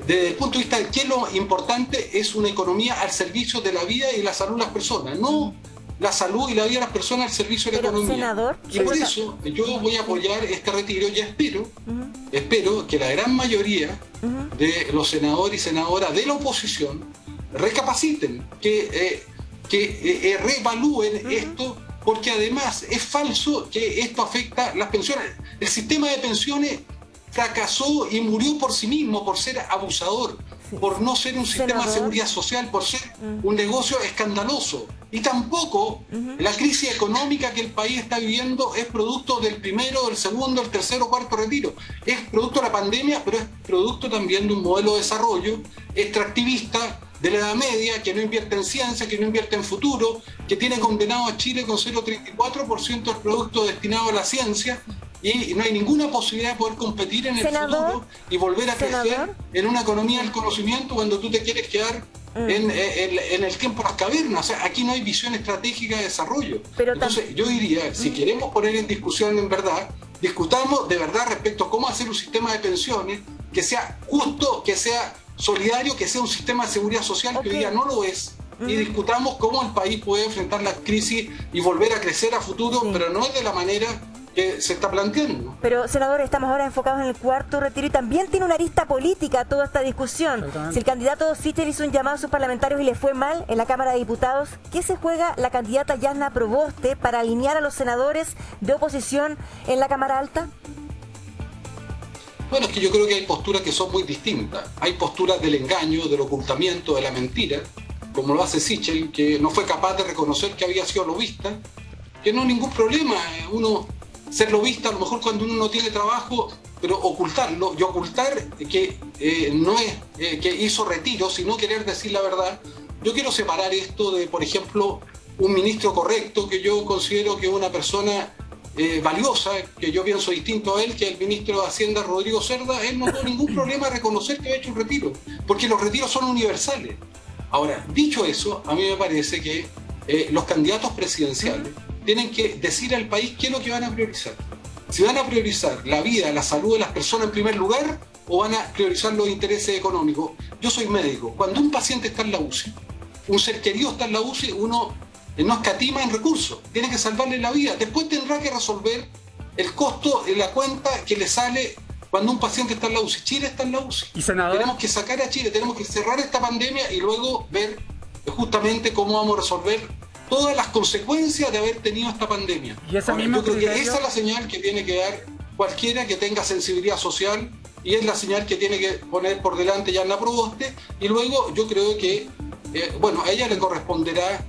desde el punto de vista de que lo importante es una economía al servicio de la vida y la salud de las personas, no la salud y la vida de las personas al servicio de la economía. Senador, y por eso yo voy a apoyar este retiro y espero que la gran mayoría de los senadores y senadoras de la oposición recapaciten, que reevalúen esto, porque además es falso que esto afecta las pensiones. El sistema de pensiones fracasó y murió por sí mismo, por ser abusador, por no ser un sistema de seguridad social, por ser un negocio escandaloso. Y tampoco la crisis económica que el país está viviendo es producto del primero, del segundo, del tercero, cuarto retiro. Es producto de la pandemia, pero es producto también de un modelo de desarrollo extractivista de la Edad Media, que no invierte en ciencia, que no invierte en futuro, que tiene condenado a Chile con 0,34% del producto destinado a la ciencia, y no hay ninguna posibilidad de poder competir en el futuro y volver a crecer en una economía del conocimiento cuando tú te quieres quedar en el tiempo de las cavernas. O sea, aquí no hay visión estratégica de desarrollo. Entonces, yo diría, si queremos poner en discusión en verdad, discutamos de verdad respecto a cómo hacer un sistema de pensiones que sea justo, que sea solidario, que sea un sistema de seguridad social que hoy día no lo es, y discutamos cómo el país puede enfrentar la crisis y volver a crecer a futuro, pero no es de la manera que se está planteando. Pero, senador, estamos ahora enfocados en el cuarto retiro y también tiene una arista política toda esta discusión. Si el candidato Sichel hizo un llamado a sus parlamentarios y le fue mal en la Cámara de Diputados, ¿qué se juega la candidata Yasna Proboste para alinear a los senadores de oposición en la Cámara Alta? Bueno, es que yo creo que hay posturas que son muy distintas. Hay posturas del engaño, del ocultamiento, de la mentira, como lo hace Sichel, que no fue capaz de reconocer que había sido lobista, que no hay ningún problema uno ser lobista, a lo mejor cuando uno no tiene trabajo, pero ocultarlo, y ocultar que no es que hizo retiro, sino querer decir la verdad. Yo quiero separar esto de, por ejemplo, un ministro correcto, que yo considero que es una persona valiosa, que yo pienso distinto a él, que el ministro de Hacienda Rodrigo Cerda. Él no tuvo ningún problema de reconocer que ha hecho un retiro, porque los retiros son universales. Ahora, dicho eso, a mí me parece que los candidatos presidenciales tienen que decir al país qué es lo que van a priorizar. Si van a priorizar la vida, la salud de las personas en primer lugar, o van a priorizar los intereses económicos. Yo soy médico. Cuando un paciente está en la UCI, un ser querido está en la UCI, uno no escatima en recursos, tiene que salvarle la vida. Después tendrá que resolver el costo de la cuenta que le sale cuando un paciente está en la UCI. Chile está en la UCI. ¿Y, senador? Tenemos que sacar a Chile, tenemos que cerrar esta pandemia y luego ver justamente cómo vamos a resolver todas las consecuencias de haber tenido esta pandemia. ¿Y ese Ahora, mismo yo creo criterio? que esa es la señal que tiene que dar cualquiera que tenga sensibilidad social, y es la señal que tiene que poner por delante Yarna Proboste. Y luego yo creo que a ella le corresponderá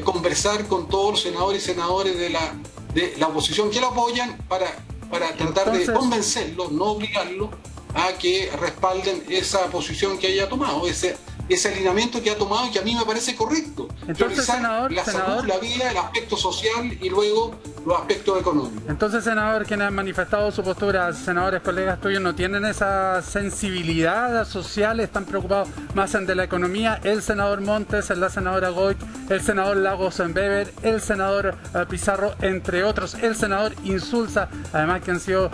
conversar con todos los senadores y senadoras de la oposición que la apoyan para tratar de convencerlos, no obligarlos a que respalden esa posición que ella ha tomado, ese alineamiento que ha tomado, y que a mí me parece correcto. Entonces, senador, la salud, la vida, el aspecto social y luego los aspectos económicos. Entonces, senador, quienes han manifestado su postura, senadores, colegas tuyos, no tienen esa sensibilidad social, están preocupados más en de la economía. El senador Montes, la senadora Goit, el senador Lagos Weber, el senador Pizarro, entre otros, el senador Insulza, además que han sido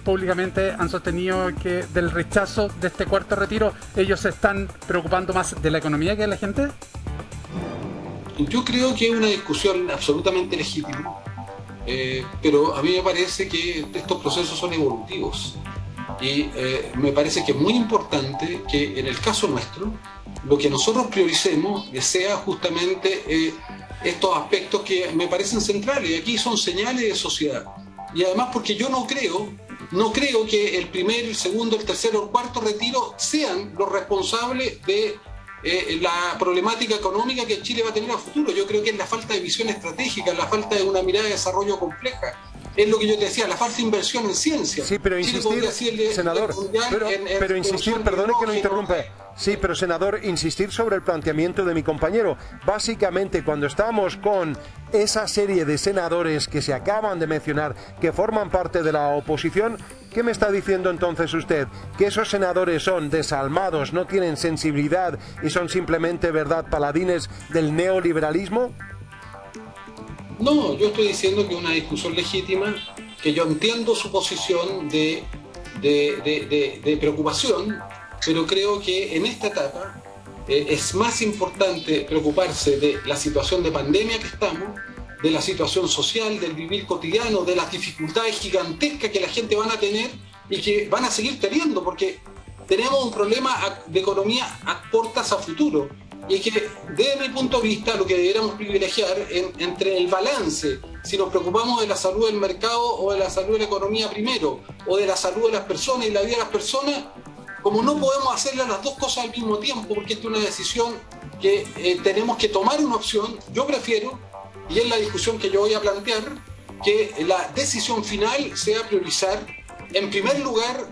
públicamente, han sostenido que del rechazo de este cuarto retiro, ellos se están preocupando más de la economía que de la gente. Yo creo que es una discusión absolutamente legítima, pero a mí me parece que estos procesos son evolutivos, y me parece que es muy importante que en el caso nuestro lo que nosotros prioricemos sea justamente estos aspectos que me parecen centrales. Aquí son señales de sociedad, y además porque yo no creo que el primer, el segundo, el tercero, el cuarto retiro sean los responsables de la problemática económica que Chile va a tener a futuro. Yo creo que es la falta de visión estratégica, la falta de una mirada de desarrollo compleja. Es lo que yo te decía, la falta de inversión en ciencia. Sí, pero insistir, senador, pero insistir, perdone que lo interrumpa. Sí, pero senador, insistir sobre el planteamiento de mi compañero. Básicamente, cuando estamos con esa serie de senadores que se acaban de mencionar, que forman parte de la oposición, ¿qué me está diciendo entonces usted? ¿Que esos senadores son desalmados, no tienen sensibilidad y son simplemente, verdad, paladines del neoliberalismo? No, yo estoy diciendo que es una discusión legítima, que yo entiendo su posición de preocupación, pero creo que en esta etapa es más importante preocuparse de la situación de pandemia que estamos, de la situación social, del vivir cotidiano, de las dificultades gigantescas que la gente van a tener y que van a seguir teniendo, porque tenemos un problema de economía a cortas a futuro. Y es que, desde mi punto de vista, lo que deberíamos privilegiar entre el balance, si nos preocupamos de la salud del mercado o de la salud de la economía primero, o de la salud de las personas y la vida de las personas, como no podemos hacerle las dos cosas al mismo tiempo, porque esta es una decisión que tenemos que tomar una opción, yo prefiero, y es la discusión que yo voy a plantear, que la decisión final sea priorizar, en primer lugar,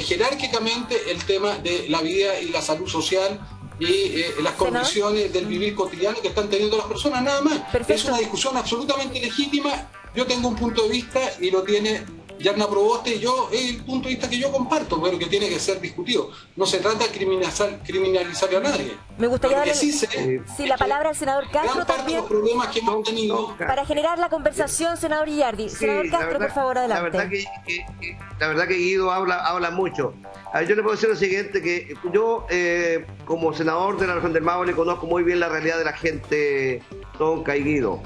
jerárquicamente, el tema de la vida y la salud social, y las condiciones del vivir cotidiano que están teniendo las personas, nada más. Perfecto. Es una discusión absolutamente legítima. Yo tengo un punto de vista y lo tiene Yarna Proboste, y yo es el punto de vista que yo comparto, pero que tiene que ser discutido. No se trata de criminalizar a nadie. Me gustaría darle sí, la palabra al senador Castro gran parte también, de los problemas que hemos tenido. para generar la conversación, senador Guillardi. Senador Castro, por favor, adelante. La verdad que Guido habla mucho. A ver, yo le puedo decir lo siguiente, que yo como senador de la región del Maule conozco muy bien la realidad de la gente, Tonka y Guido.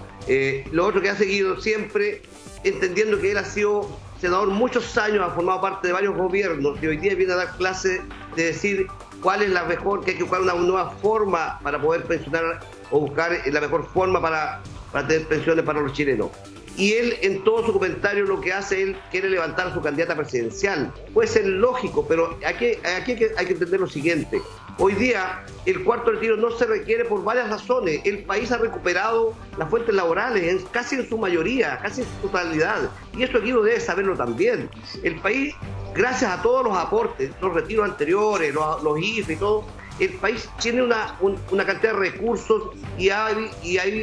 Lo otro que ha seguido siempre, entendiendo que él ha sido senador muchos años, ha formado parte de varios gobiernos y hoy día viene a dar clase de decir cuál es la mejor, que hay que buscar una nueva forma para poder pensionar o buscar la mejor forma para tener pensiones para los chilenos. Y él, en todo su comentario, lo que hace, él quiere levantar a su candidata presidencial. Puede ser lógico, pero aquí hay que entender lo siguiente. Hoy día, el cuarto retiro no se requiere por varias razones. El país ha recuperado las fuentes laborales, casi en su mayoría, casi en su totalidad. Y eso aquí uno debe saberlo también. El país, gracias a todos los aportes, los retiros anteriores, los IFE y todo, el país tiene una cantidad de recursos y ha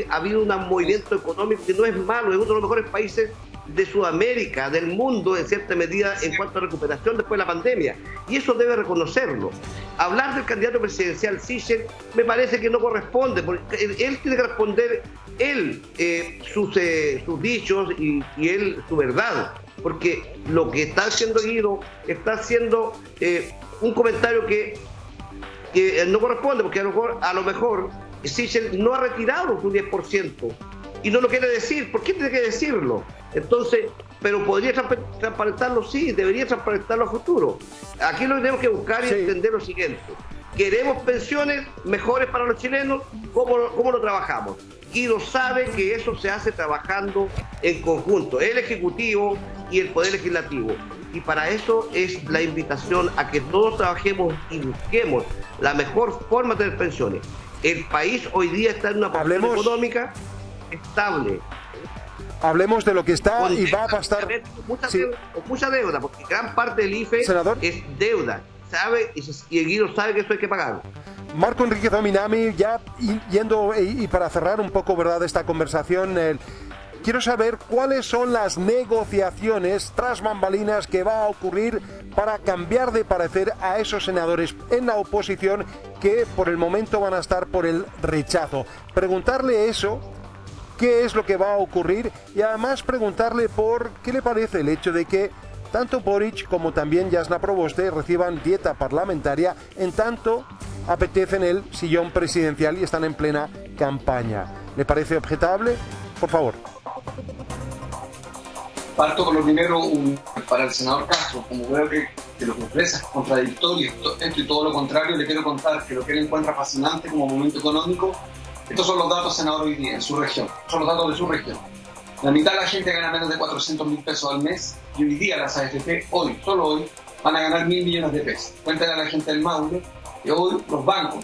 habido un movimiento económico que no es malo, es uno de los mejores países de Sudamérica, del mundo, en cierta medida, en cuanto a recuperación después de la pandemia. Y eso debe reconocerlo. Hablar del candidato presidencial Sichel me parece que no corresponde, porque él tiene que responder sus dichos y él su verdad. Porque lo que está haciendo Guido está haciendo un comentario que no corresponde, porque a lo mejor Sichel no ha retirado su 10% y no lo quiere decir. ¿Por qué tiene que decirlo? Entonces, pero podría transparentarlo, sí, debería transparentarlo a futuro. Aquí lo que tenemos que buscar y entender lo siguiente: queremos pensiones mejores para los chilenos. ¿Cómo lo trabajamos? Guido sabe que eso se hace trabajando en conjunto, el Ejecutivo y el Poder Legislativo. Y para eso es la invitación a que todos trabajemos y busquemos la mejor forma de tener pensiones. El país hoy día está en una posición económica estable. Hablemos de lo que está y va a pasar. Mucha deuda, porque gran parte del IFE es deuda. Sabe y Guido sabe que eso hay que pagar. Marco Enrique Dominami, ya yendo y para cerrar un poco, ¿verdad?, esta conversación, quiero saber cuáles son las negociaciones tras bambalinas que va a ocurrir para cambiar de parecer a esos senadores en la oposición que por el momento van a estar por el rechazo. Preguntarle eso, qué es lo que va a ocurrir, y además preguntarle por qué le parece el hecho de que tanto Boric como también Jasna Proboste reciban dieta parlamentaria en tanto apetecen el sillón presidencial y están en plena campaña. ¿Le parece objetable? Por favor. Parto con lo primero, para el senador Castro, como veo que lo que ofrece es contradictorio, esto y todo lo contrario, le quiero contar que lo que él encuentra fascinante como momento económico, estos son los datos, senador, hoy día en su región, son los datos de su región. La mitad de la gente gana menos de 400.000 pesos al mes y hoy día las AFP, solo hoy, van a ganar 1.000 millones de pesos. Cuéntale a la gente del Maule que hoy los bancos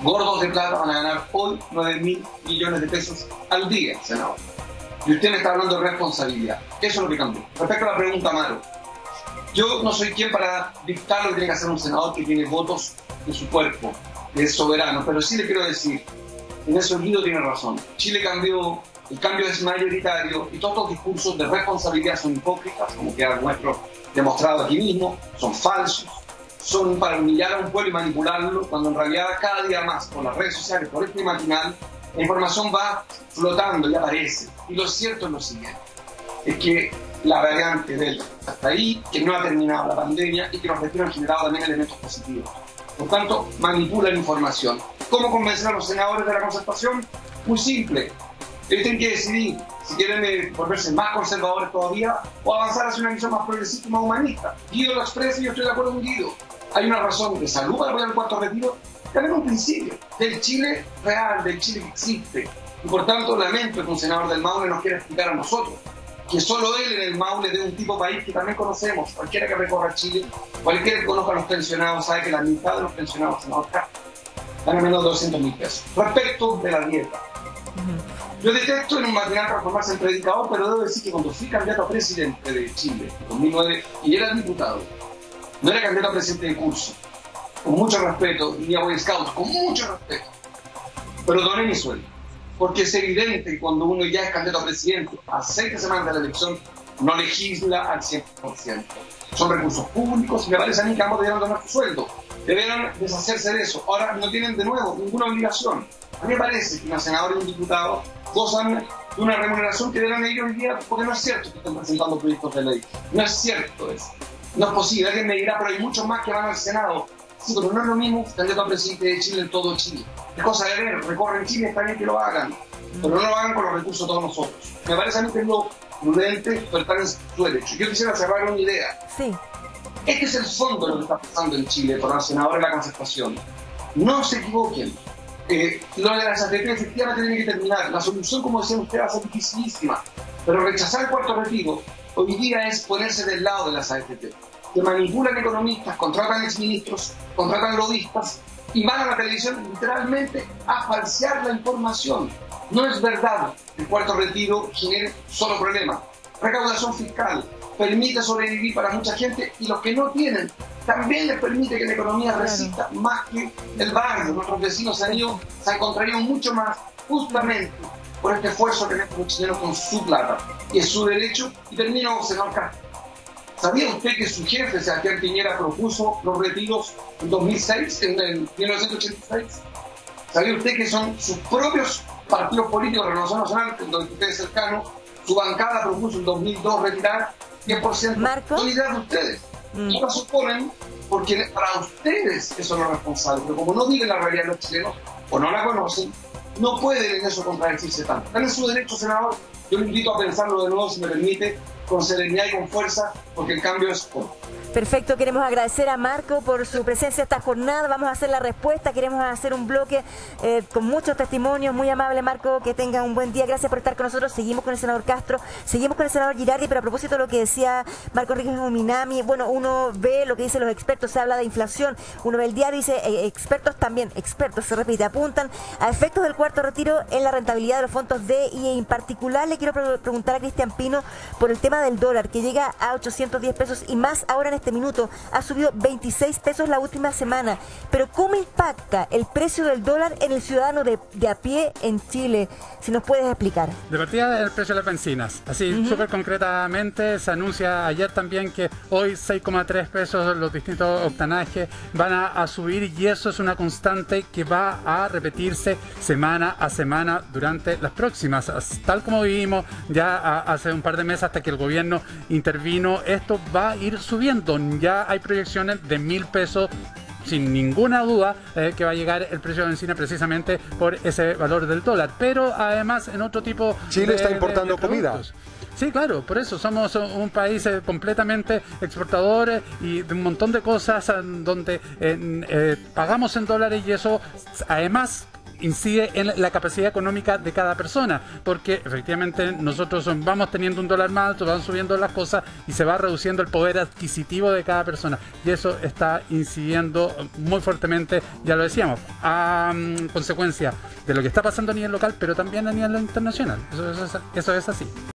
gordos de plata van a ganar hoy 9.000 millones de pesos al día, senador. Y usted me está hablando de responsabilidad. Eso es lo que cambió. Respecto a la pregunta, Amaro, yo no soy quien para dictar lo que tiene que hacer un senador que tiene votos de su cuerpo, que es soberano, pero sí le quiero decir, en eso Guido tiene razón. Chile cambió, el cambio es mayoritario y todos los discursos de responsabilidad son hipócritas, como queda demostrado aquí mismo, son falsos, son para humillar a un pueblo y manipularlo, cuando en realidad cada día más, por las redes sociales, por este matinal, la información va flotando y aparece. Y lo cierto es lo siguiente, es que la variante Delta está ahí, que no ha terminado la pandemia y que los retiros han generado también elementos positivos. Por tanto, manipulan información. ¿Cómo convencer a los senadores de la concertación? Muy simple. Ellos tienen que decidir si quieren volverse más conservadores todavía o avanzar hacia una visión más progresista y más humanista. Guido lo expresa y yo estoy de acuerdo con Guido. Hay una razón de salud para apoyar el cuarto retiro, también un principio del Chile real, del Chile que existe. Y por tanto, lamento que un senador del Maule nos quiera explicar a nosotros que solo él en el Maule de un tipo de país que también conocemos. Cualquiera que recorra Chile, cualquiera que conozca a los pensionados, sabe que la mitad de los pensionados, senador Castro, ganan menos de 200.000 pesos. Respecto de la dieta, yo detesto en un matinal transformarse en predicador, pero debo decir que cuando fui candidato a presidente de Chile en 2009 y era diputado, no era candidato a presidente de curso, con mucho respeto, ni a Boy Scouts, con mucho respeto, pero doné mi sueldo, porque es evidente que cuando uno ya es candidato a presidente, a 6 semanas de la elección, no legisla al 100%. Son recursos públicos y me parece a mí que ambos debieran donar su sueldo. Deberán deshacerse de eso. Ahora no tienen de nuevo ninguna obligación. A mí me parece que una senadora y un diputado gozan de una remuneración que deben ellos hoy día, porque no es cierto que estén presentando proyectos de ley. No es cierto eso. No es posible. Alguien me dirá, pero hay muchos más que van al Senado. Sí, pero no es lo mismo candidato a presidente de Chile en todo Chile. Es cosa de ver, recorren Chile, está bien que lo hagan, pero no lo hagan con los recursos de todos nosotros. Me parece a mí que es lo prudente, pero estar en su derecho. Yo quisiera cerrar una idea. Sí. Este es el fondo de lo que está pasando en Chile por la senadora de la concertación. No se equivoquen. Lo de las AFP efectivamente tiene que terminar. La solución, como decía usted, va a ser dificilísima. Pero rechazar el cuarto retiro hoy día es ponerse del lado de las AFP, que manipulan economistas, contratan exministros, contratan lobistas y van a la televisión literalmente a falsear la información. No es verdad que el cuarto retiro genere solo problemas. Recaudación fiscal permite sobrevivir para mucha gente y los que no tienen también les permite que la economía resista más que el barrio. Nuestros vecinos se han contraído mucho más justamente por este esfuerzo que han hecho los chilenos con su plata. Y es su derecho. Y termino, senador Castro. ¿Sabía usted que su jefe, Sebastián Piñera, propuso los retiros en 2006, en 1986? ¿Sabía usted que son sus propios partidos políticos, Renovación Nacional, donde usted es cercano, su bancada propuso en 2002 retirar 10%? ¿Marco? Son ideas de ustedes. Y lo suponen porque para ustedes eso no es responsable. Pero como no viven la realidad de los chilenos o no la conocen, no pueden en eso contradecirse tanto. Están en su derecho, senador. Yo le invito a pensarlo de nuevo, si me permite, con serenidad y con fuerza, porque el cambio es poco. Perfecto, queremos agradecer a Marco por su presencia esta jornada. Vamos a hacer la respuesta, queremos hacer un bloque con muchos testimonios. Muy amable, Marco, que tenga un buen día. Gracias por estar con nosotros. Seguimos con el senador Castro, seguimos con el senador Girardi, pero a propósito de lo que decía Marco Enríquez Minami, bueno, uno ve lo que dicen los expertos, se habla de inflación, uno ve el diario y dice, expertos también, expertos, se repite, apuntan a efectos del cuarto retiro en la rentabilidad de los fondos D, y en particular le quiero preguntar a Cristian Pino por el tema del dólar, que llega a 810 pesos y más ahora en este minuto, ha subido 26 pesos la última semana. Pero ¿cómo impacta el precio del dólar en el ciudadano de a pie en Chile? Si nos puedes explicar. De partida, el precio de las bencinas. Así, súper concretamente, se anuncia ayer también que hoy 6,3 pesos los distintos octanajes van a subir, y eso es una constante que va a repetirse semana a semana durante las próximas. Tal como vivimos ya hace un par de meses hasta que el gobierno intervino, esto va a ir subiendo. Ya hay proyecciones de 1.000 pesos sin ninguna duda que va a llegar el precio de bencina precisamente por ese valor del dólar, pero además en otro tipo Chile está importando comida. Sí, claro, por eso somos un país completamente exportador y de un montón de cosas donde pagamos en dólares, y eso además incide en la capacidad económica de cada persona, porque efectivamente nosotros vamos teniendo un dólar más alto, van subiendo las cosas y se va reduciendo el poder adquisitivo de cada persona, y eso está incidiendo muy fuertemente, ya lo decíamos, a consecuencia de lo que está pasando a nivel local, pero también a nivel internacional. Eso es así.